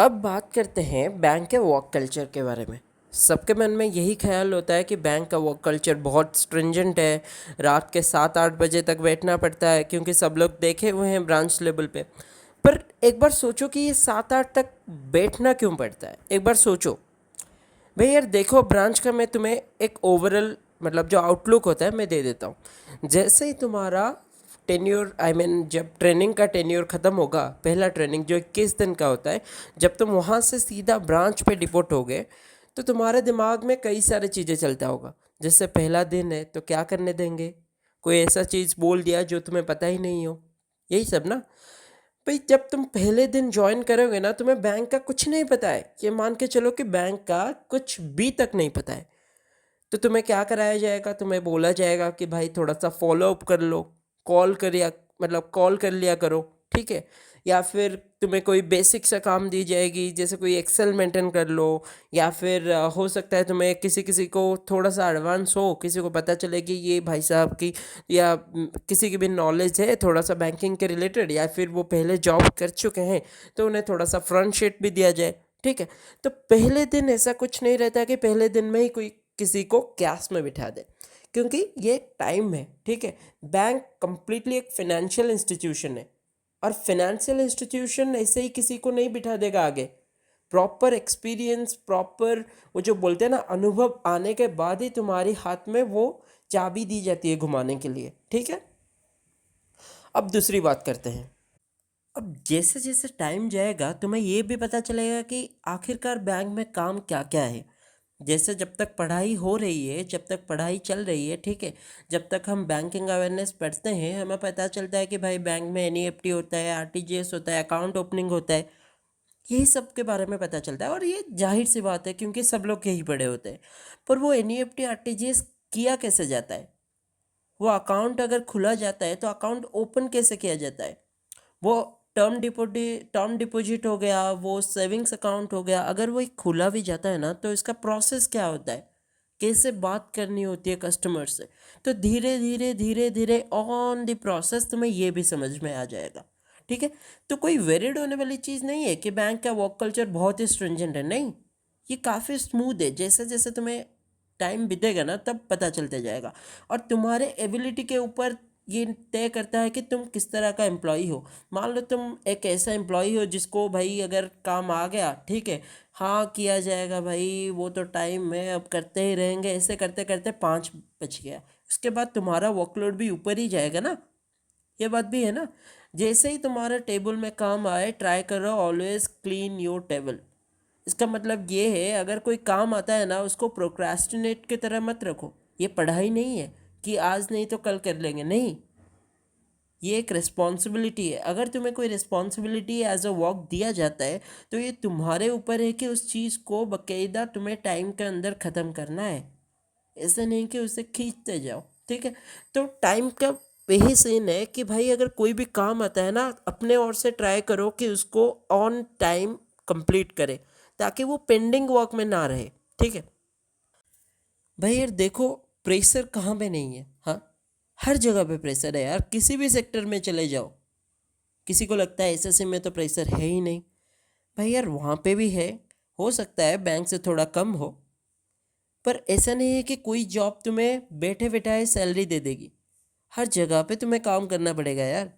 अब बात करते हैं बैंक के वर्क कल्चर के बारे में। सबके मन में यही ख्याल होता है कि बैंक का वर्क कल्चर बहुत स्ट्रिंजेंट है। रात के 7-8 बजे तक बैठना पड़ता है, क्योंकि सब लोग देखे हुए हैं ब्रांच लेवल पे। पर एक बार सोचो कि ये 7-8 तक बैठना क्यों पड़ता है। एक बार सोचो भाई यार, देखो ब्रांच का मैं तुम्हें एक ओवरऑल मतलब जो आउटलुक होता है मैं दे देता हूँ। जैसे ही तुम्हारा टेन्योर जब ट्रेनिंग का टेन्योर ख़त्म होगा, पहला ट्रेनिंग जो 21 दिन का होता है, जब तुम वहाँ से सीधा ब्रांच पे डिपोट होगे तो तुम्हारे दिमाग में कई सारी चीज़ें चलता होगा। जैसे पहला दिन है तो क्या करने देंगे, कोई ऐसा चीज़ बोल दिया जो तुम्हें पता ही नहीं हो, यही सब ना। भाई जब तुम पहले दिन ज्वाइन करोगे ना, तुम्हें बैंक का कुछ नहीं पता है, ये मान के चलो कि बैंक का कुछ भी तक नहीं पता है। तो तुम्हें क्या कराया जाएगा, तुम्हें बोला जाएगा कि भाई थोड़ा सा फॉलो अप कर लो, कॉल कर या कॉल कर लिया करो, ठीक है। या फिर तुम्हें कोई बेसिक सा काम दी जाएगी, जैसे कोई एक्सेल मेंटेन कर लो। या फिर हो सकता है तुम्हें किसी किसी को थोड़ा सा एडवांस हो, किसी को पता चले कि ये भाई साहब की या किसी की भी नॉलेज है थोड़ा सा बैंकिंग के रिलेटेड, या फिर वो पहले जॉब कर चुके हैं तो उन्हें थोड़ा सा फ्रंट शीट भी दिया जाए, ठीक है। तो पहले दिन ऐसा कुछ नहीं रहता कि पहले दिन में ही कोई किसी को क्लास में बिठा दे, क्योंकि ये टाइम है, ठीक है। बैंक कंप्लीटली एक फाइनेंशियल इंस्टीट्यूशन है, और फाइनेंशियल इंस्टीट्यूशन ऐसे ही किसी को नहीं बिठा देगा आगे। प्रॉपर एक्सपीरियंस, प्रॉपर वो जो बोलते हैं ना अनुभव आने के बाद ही तुम्हारे हाथ में वो चाबी दी जाती है घुमाने के लिए, ठीक है। अब दूसरी बात करते हैं। अब जैसे जैसे टाइम जाएगा तुम्हें ये भी पता चलेगा कि आखिरकार बैंक में काम क्या क्या है। जैसे जब तक पढ़ाई हो रही है, जब तक पढ़ाई चल रही है, ठीक है, जब तक हम बैंकिंग अवेयरनेस पढ़ते हैं, हमें पता चलता है कि भाई बैंक में एनईएफटी होता है, आरटीजीएस होता है, अकाउंट ओपनिंग होता है, यही सब के बारे में पता चलता है। और ये जाहिर सी बात है क्योंकि सब लोग यही पढ़े होते हैं। पर वो एनईएफटी आरटीजीएस किया कैसे जाता है, वो अकाउंट अगर खुला जाता है तो अकाउंट ओपन कैसे किया जाता है, वो टर्म डिपॉजिट हो गया, वो सेविंग्स अकाउंट हो गया, अगर वो एक खुला भी जाता है ना तो इसका प्रोसेस क्या होता है, कैसे बात करनी होती है कस्टमर से। तो धीरे धीरे धीरे धीरे ऑन द प्रोसेस तुम्हें ये भी समझ में आ जाएगा, ठीक है। तो कोई वेरिड होने वाली चीज़ नहीं है कि बैंक का वर्क कल्चर बहुत ही स्ट्रिंजेंट है, नहीं। ये काफ़ी स्मूथ है, जैसे जैसे तुम्हें टाइम बीतेगा ना तब पता चलते जाएगा। और तुम्हारे एबिलिटी के ऊपर ये तय करता है कि तुम किस तरह का एम्प्लॉई हो। मान लो तुम एक ऐसा एम्प्लॉई हो जिसको भाई अगर काम आ गया, ठीक है, हाँ किया जाएगा भाई, वो तो टाइम है, अब करते ही रहेंगे, ऐसे करते करते 5 बज गया, उसके बाद तुम्हारा वर्कलोड भी ऊपर ही जाएगा ना, ये बात भी है ना। जैसे ही तुम्हारे टेबल में काम आए, ट्राई करो ऑलवेज क्लीन योर टेबल। इसका मतलब ये है अगर कोई काम आता है ना, उसको प्रोक्रास्टिनेट की तरह मत रखो। ये पढ़ाई नहीं है कि आज नहीं तो कल कर लेंगे, नहीं। ये एक रिस्पॉन्सिबिलिटी है। अगर तुम्हें कोई रिस्पॉन्सिबिलिटी एज अ वर्क दिया जाता है तो ये तुम्हारे ऊपर है कि उस चीज़ को बाकायदा तुम्हें टाइम के अंदर ख़त्म करना है, ऐसा नहीं कि उसे खींचते जाओ, ठीक है। तो टाइम का यही सीन है कि भाई अगर कोई भी काम आता है ना, अपने ओर से ट्राई करो कि उसको ऑन टाइम कंप्लीट करे, ताकि वो पेंडिंग वर्क में ना रहे, ठीक है। भाई यार देखो, प्रेशर कहाँ पे नहीं है, हाँ, हर जगह पे प्रेशर है यार। किसी भी सेक्टर में चले जाओ, किसी को लगता है एसएससी में तो प्रेशर है ही नहीं। भाई यार वहाँ पे भी है, हो सकता है बैंक से थोड़ा कम हो, पर ऐसा नहीं है कि कोई जॉब तुम्हें बैठे बैठाए सैलरी दे देगी। हर जगह पे तुम्हें काम करना पड़ेगा यार।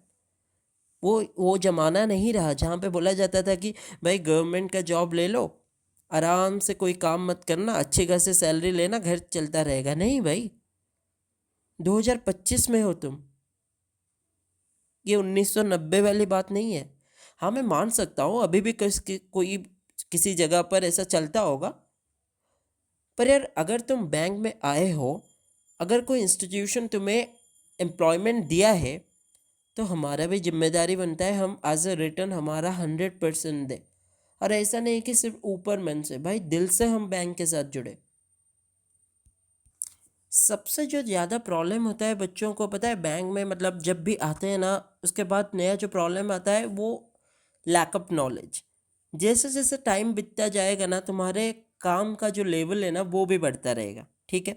वो ज़माना नहीं रहा जहाँ पे बोला जाता था कि भाई गवर्नमेंट का जॉब ले लो, आराम से कोई काम मत करना, अच्छी खासी सैलरी लेना, घर चलता रहेगा। नहीं भाई, 2025 में हो तुम, ये 1990 वाली बात नहीं है। हाँ मैं मान सकता हूँ अभी भी कोई किसी जगह पर ऐसा चलता होगा, पर यार अगर तुम बैंक में आए हो, अगर कोई इंस्टीट्यूशन तुम्हें एम्प्लॉयमेंट दिया है, तो हमारा भी जिम्मेदारी बनता है हम एज अ रिटर्न हमारा 100% दें। और ऐसा नहीं कि सिर्फ ऊपर मन से, भाई दिल से हम बैंक के साथ जुड़े। सबसे जो ज़्यादा प्रॉब्लम होता है बच्चों को पता है बैंक में, मतलब जब भी आते हैं ना, उसके बाद नया जो प्रॉब्लम आता है वो लैक ऑफ नॉलेज। जैसे जैसे टाइम बीतता जाएगा ना, तुम्हारे काम का जो लेवल है ना वो भी बढ़ता रहेगा, ठीक है।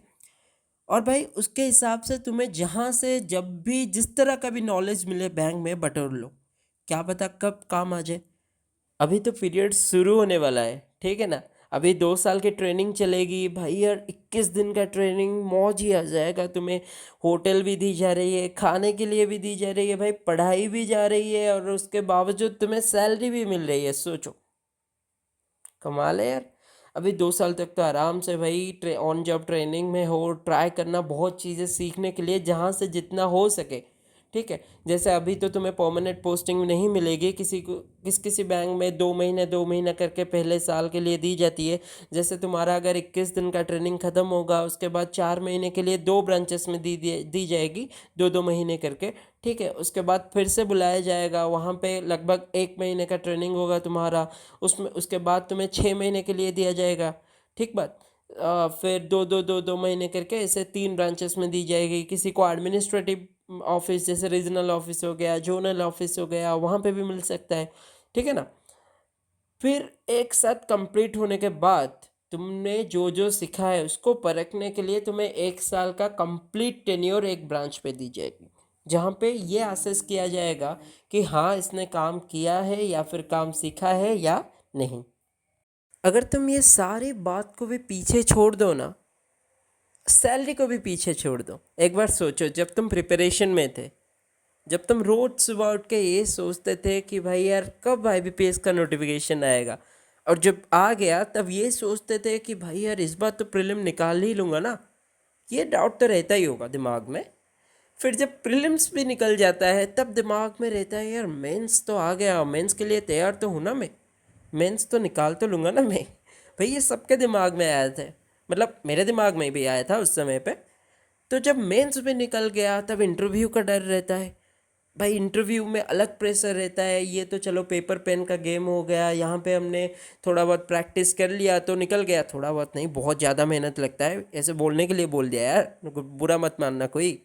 और भाई उसके हिसाब से तुम्हें जहाँ से जब भी जिस तरह का भी नॉलेज मिले बैंक में बटोर लो, क्या पता कब काम आ जाए। अभी तो पीरियड शुरू होने वाला है, ठीक है ना। अभी 2 साल की ट्रेनिंग चलेगी भाई यार, 21 दिन का ट्रेनिंग, मौज ही आ जाएगा तुम्हें। होटल भी दी जा रही है, खाने के लिए भी दी जा रही है भाई, पढ़ाई भी जा रही है, और उसके बावजूद तुम्हें सैलरी भी मिल रही है। सोचो, कमाल है यार। अभी 2 साल तक तो आराम से भाई ऑन जॉब ट्रेनिंग में हो, ट्राई करना बहुत चीज़ें सीखने के लिए, जहाँ से जितना हो सके, ठीक है। जैसे अभी तो तुम्हें परमानेंट पोस्टिंग नहीं मिलेगी, किसी को किसी बैंक में 2 महीने 2 महीना करके पहले साल के लिए दी जाती है। जैसे तुम्हारा अगर 21 दिन का ट्रेनिंग ख़त्म होगा, उसके बाद 4 महीने के लिए 2 ब्रांचेस में दी जाएगी, 2 2 महीने करके, ठीक है। उसके बाद फिर से बुलाया जाएगा, वहाँ पे लगभग 1 महीने का ट्रेनिंग होगा तुम्हारा। उसमें उसके बाद तुम्हें 6 महीने के लिए दिया जाएगा, ठीक बात। फिर 2 2 2 2 महीने करके ऐसे 3 ब्रांचेस में दी जाएगी। किसी को एडमिनिस्ट्रेटिव ऑफिस, जैसे रीजनल ऑफिस हो गया, जोनल ऑफिस हो गया, वहाँ पे भी मिल सकता है, ठीक है ना। फिर एक साथ कंप्लीट होने के बाद तुमने जो जो सीखा है उसको परखने के लिए तुम्हें 1 साल का कंप्लीट टेन्योर एक ब्रांच पे दी जाएगी, जहाँ पे ये असेस किया जाएगा कि हाँ इसने काम किया है या फिर काम सीखा है या नहीं। अगर तुम ये सारी बात को भी पीछे छोड़ दो ना, सैलरी को भी पीछे छोड़ दो, एक बार सोचो जब तुम प्रिपरेशन में थे, जब तुम रोज सुबह उठ के ये सोचते थे कि भाई यार कब आईबीपीएस का नोटिफिकेशन आएगा, और जब आ गया तब ये सोचते थे कि भाई यार इस बार तो प्रीलिम निकाल ही लूँगा ना। ये डाउट तो रहता ही होगा दिमाग में। फिर जब प्रीलिम्स भी निकल जाता है तब दिमाग में रहता है यार मेंस तो आ गया, मेंस के लिए तैयार तो हूँ ना मैं, मेंस तो निकाल तो लूँगा ना मैं। भाई ये सबके दिमाग में आया था, मतलब मेरे दिमाग में भी आया था उस समय पे। तो जब मेंस भी निकल गया तब इंटरव्यू का डर रहता है। भाई इंटरव्यू में अलग प्रेशर रहता है। ये तो चलो पेपर पेन का गेम हो गया, यहाँ पे हमने थोड़ा बहुत प्रैक्टिस कर लिया तो निकल गया, थोड़ा बहुत नहीं बहुत ज़्यादा मेहनत लगता है, ऐसे बोलने के लिए बोल दिया यार, बुरा मत मानना कोई।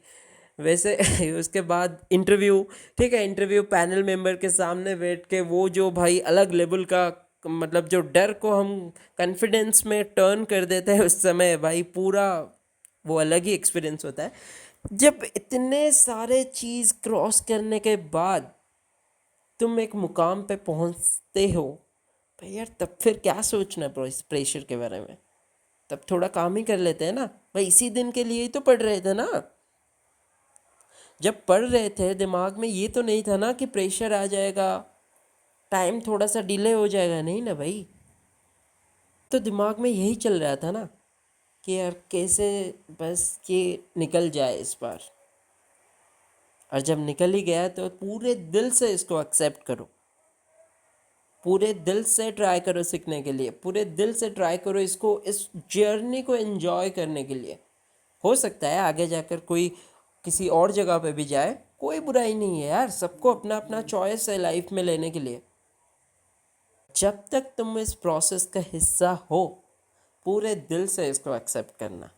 वैसे उसके बाद इंटरव्यू, ठीक है, इंटरव्यू पैनल मेंबर के सामने बैठ के वो जो भाई अलग लेवल का, मतलब जो डर को हम कॉन्फिडेंस में टर्न कर देते हैं उस समय भाई, पूरा वो अलग ही एक्सपीरियंस होता है। जब इतने सारे चीज़ क्रॉस करने के बाद तुम एक मुकाम पे पहुंचते हो भाई यार, तब फिर क्या सोचना प्रेशर के बारे में। तब थोड़ा काम ही कर लेते हैं ना भाई, इसी दिन के लिए ही तो पढ़ रहे थे ना। जब पढ़ रहे थे दिमाग में ये तो नहीं था ना कि प्रेशर आ जाएगा, टाइम थोड़ा सा डिले हो जाएगा, नहीं ना भाई। तो दिमाग में यही चल रहा था ना कि यार कैसे बस ये निकल जाए इस बार। और जब निकल ही गया तो पूरे दिल से इसको एक्सेप्ट करो, पूरे दिल से ट्राई करो सीखने के लिए, पूरे दिल से ट्राई करो इसको, इस जर्नी को एंजॉय करने के लिए। हो सकता है आगे जाकर कोई किसी और जगह पे भी जाए, कोई बुराई नहीं है यार, सबको अपना अपना चॉइस है लाइफ में लेने के लिए। जब तक तुम इस प्रोसेस का हिस्सा हो पूरे दिल से इसको एक्सेप्ट करना।